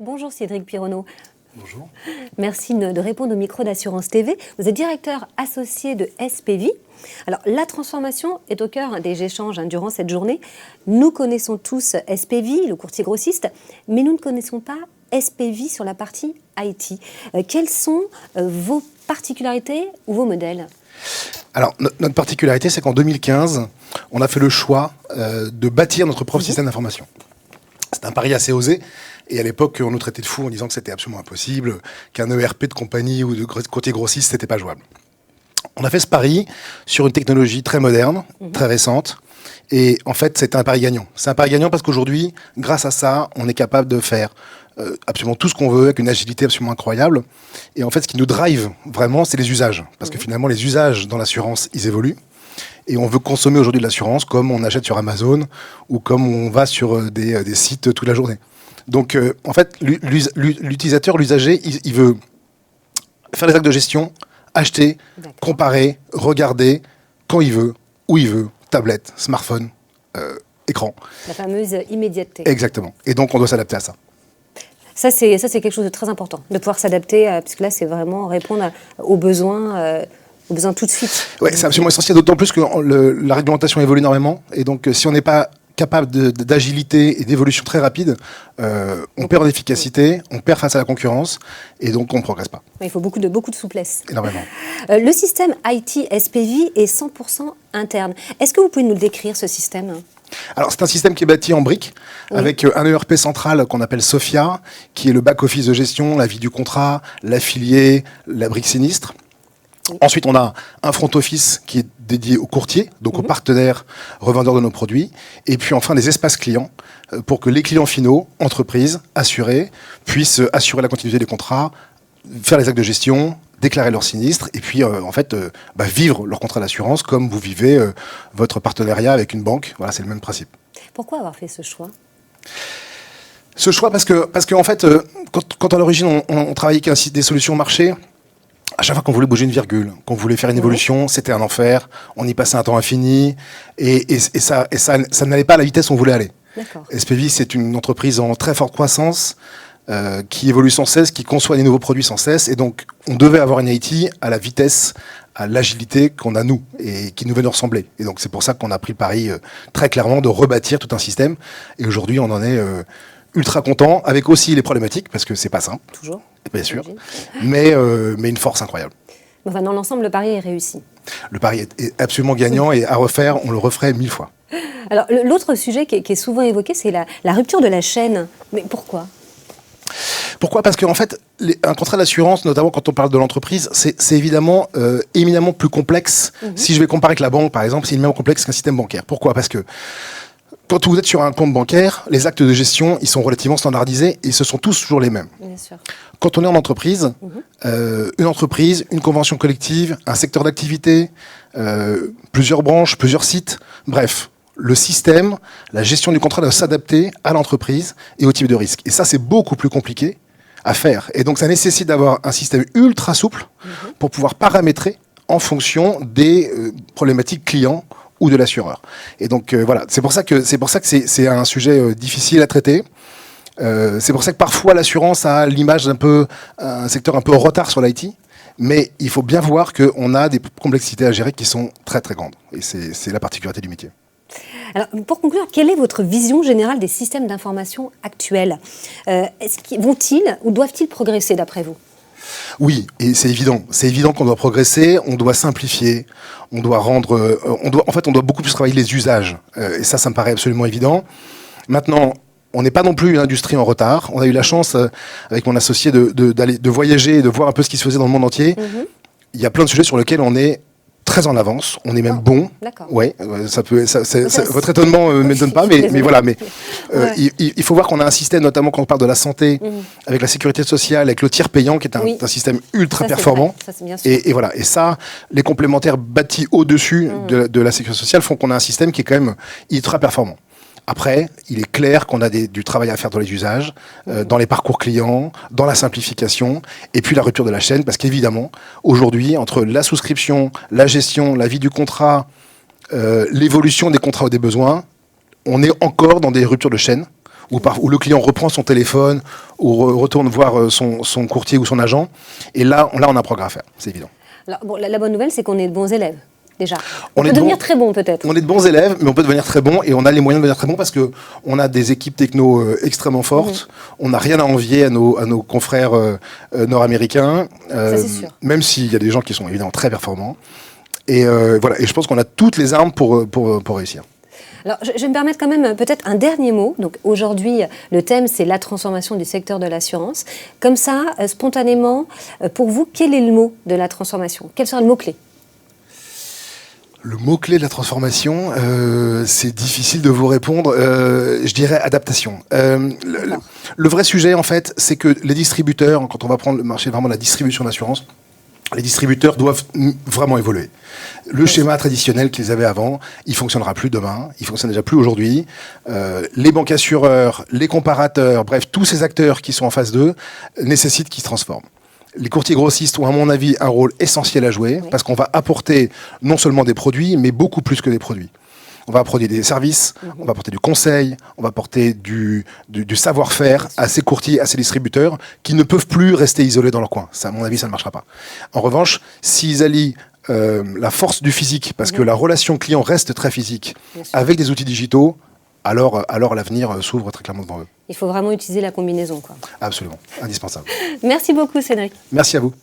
Bonjour Cédric Pironneau. Bonjour. Merci de répondre au micro d'Assurance TV. Vous êtes directeur associé de SPV. Alors, la transformation est au cœur des échanges durant cette journée. Nous connaissons tous SPV, le courtier grossiste, mais nous ne connaissons pas SPV sur la partie IT. Quelles sont vos particularités ou vos modèles ? Alors, notre particularité, c'est qu'en 2015, on a fait le choix de bâtir notre propre système d'information. C'est un pari assez osé. Et à l'époque, on nous traitait de fous en disant que c'était absolument impossible, qu'un ERP de compagnie ou de courtier grossiste, c'était pas jouable. On a fait ce pari sur une technologie très moderne, très récente. Et en fait, c'est un pari gagnant. C'est un pari gagnant parce qu'aujourd'hui, grâce à ça, on est capable de faire absolument tout ce qu'on veut avec une agilité absolument incroyable. Et en fait, ce qui nous drive vraiment, c'est les usages. Parce que finalement, les usages dans l'assurance, ils évoluent. Et on veut consommer aujourd'hui de l'assurance comme on achète sur Amazon ou comme on va sur des sites toute la journée. Donc, en fait, l'utilisateur, l'usager, il veut faire des actes de gestion, acheter, comparer, regarder, quand il veut, où il veut, tablette, smartphone, écran. La fameuse immédiateté. Exactement. Et donc, on doit s'adapter à ça. Ça, c'est quelque chose de très important, de pouvoir s'adapter, parce que là, c'est vraiment répondre aux besoins tout de suite. Oui, c'est absolument essentiel, d'autant plus que la réglementation évolue énormément. Et donc, si on n'est pas capable d'agilité et d'évolution très rapide, on perd en efficacité, on perd face à la concurrence, et donc on ne progresse pas. Il faut beaucoup de souplesse. Énormément. Le système IT SPV est 100% interne. Est-ce que vous pouvez nous le décrire, ce système ? Alors, c'est un système qui est bâti en briques, avec un ERP central qu'on appelle Sophia, qui est le back-office de gestion, la vie du contrat, l'affilié, la brique sinistre. Ensuite, on a un front office qui est dédié aux courtiers, donc aux partenaires revendeurs de nos produits. Et puis enfin, des espaces clients pour que les clients finaux, entreprises, assurés, puissent assurer la continuité des contrats, faire les actes de gestion, déclarer leurs sinistres et puis vivre leur contrat d'assurance comme vous vivez votre partenariat avec une banque. Voilà, c'est le même principe. Pourquoi avoir fait ce choix ? Ce choix parce que en fait, quand à l'origine on travaillait avec des solutions marché, à chaque fois qu'on voulait bouger une virgule, qu'on voulait faire une évolution, c'était un enfer, on y passait un temps infini, et ça n'allait pas à la vitesse où on voulait aller. SPV, c'est une entreprise en très forte croissance, qui évolue sans cesse, qui conçoit des nouveaux produits sans cesse, et donc on devait avoir une IT à la vitesse, à l'agilité qu'on a nous, et qui nous veut nous ressembler. Et donc c'est pour ça qu'on a pris le pari très clairement de rebâtir tout un système, et aujourd'hui on en est ultra content, avec aussi les problématiques, parce que c'est pas simple. Toujours. Bien sûr, mais une force incroyable. Enfin, dans l'ensemble, le pari est réussi. Le pari est absolument gagnant et à refaire, on le referait 1000 fois. Alors, l'autre sujet qui est souvent évoqué, c'est la rupture de la chaîne. Mais pourquoi ? Pourquoi ? Parce qu'en fait, un contrat d'assurance, notamment quand on parle de l'entreprise, c'est évidemment éminemment plus complexe. Si je vais comparer avec la banque, par exemple, c'est éminemment complexe qu'un système bancaire. Pourquoi ? Parce que quand vous êtes sur un compte bancaire, les actes de gestion, ils sont relativement standardisés et ce sont tous toujours les mêmes. Bien sûr. Quand on est en entreprise, une entreprise, une convention collective, un secteur d'activité, plusieurs branches, plusieurs sites, bref, le système, la gestion du contrat doit s'adapter à l'entreprise et au type de risque. Et ça, c'est beaucoup plus compliqué à faire. Et donc, ça nécessite d'avoir un système ultra souple pour pouvoir paramétrer en fonction des problématiques clients ou de l'assureur. Et donc voilà, c'est pour ça que c'est un sujet difficile à traiter. C'est pour ça que parfois l'assurance a l'image un secteur un peu en retard sur l'IT, mais il faut bien voir qu'on a des complexités à gérer qui sont très très grandes. Et c'est la particularité du métier. Alors, pour conclure, quelle est votre vision générale des systèmes d'information actuels ? Vont-ils ou doivent-ils progresser d'après vous ? Oui, et c'est évident. C'est évident qu'on doit progresser, on doit simplifier, on doit beaucoup plus travailler les usages. Et ça me paraît absolument évident. Maintenant, on n'est pas non plus une industrie en retard. On a eu la chance, avec mon associé, de voyager et de voir un peu ce qui se faisait dans le monde entier. Il y a plein de sujets sur lesquels on est très en avance, on est même bon. D'accord. Ouais, votre étonnement ne m'étonne pas, mais voilà. Mais il faut voir qu'on a un système, notamment quand on parle de la santé, avec la sécurité sociale, avec le tiers payant, qui est un système ultra performant. Ça, c'est bien sûr. Et voilà. Et ça, les complémentaires bâtis au-dessus de la sécurité sociale font qu'on a un système qui est quand même ultra performant. Après, il est clair qu'on a du travail à faire dans les usages, dans les parcours clients, dans la simplification, et puis la rupture de la chaîne, parce qu'évidemment, aujourd'hui, entre la souscription, la gestion, la vie du contrat, l'évolution des contrats ou des besoins, on est encore dans des ruptures de chaîne, où le client reprend son téléphone, ou retourne voir son courtier ou son agent. Et là, on a un progrès à faire, c'est évident. Alors, bon, la bonne nouvelle, c'est qu'on est de bons élèves. Déjà. On peut devenir très bon peut-être. On est de bons élèves, mais on peut devenir très bon et on a les moyens de devenir très bon parce qu'on a des équipes techno extrêmement fortes. On n'a rien à envier à nos confrères nord-américains, Ça, c'est sûr. même s'il y a des gens qui sont évidemment très performants. Et voilà. Et je pense qu'on a toutes les armes pour réussir. Alors, je vais me permettre quand même peut-être un dernier mot. Donc aujourd'hui, le thème, c'est la transformation du secteur de l'assurance. Comme ça, spontanément, pour vous, quel est le mot de la transformation? Quel sera le mot-clé? Le mot-clé de la transformation, c'est difficile de vous répondre. Je dirais adaptation. Le vrai sujet, en fait, c'est que les distributeurs, quand on va prendre le marché vraiment de la distribution d'assurance, les distributeurs doivent vraiment évoluer. Le schéma traditionnel qu'ils avaient avant, il fonctionnera plus demain, il fonctionne déjà plus aujourd'hui. Les banques assureurs, les comparateurs, bref, tous ces acteurs qui sont en face d'eux nécessitent qu'ils se transforment. Les courtiers grossistes ont, à mon avis, un rôle essentiel à jouer parce qu'on va apporter non seulement des produits, mais beaucoup plus que des produits. On va apporter des services, on va apporter du conseil, on va apporter du savoir-faire à ces courtiers, à ces distributeurs qui ne peuvent plus rester isolés dans leur coin. Ça, à mon avis, ça ne marchera pas. En revanche, s'ils allient la force du physique, parce que la relation client reste très physique, avec des outils digitaux, alors l'avenir s'ouvre très clairement devant eux. Il faut vraiment utiliser la combinaison, quoi. Absolument, indispensable. Merci beaucoup, Cédric. Merci à vous.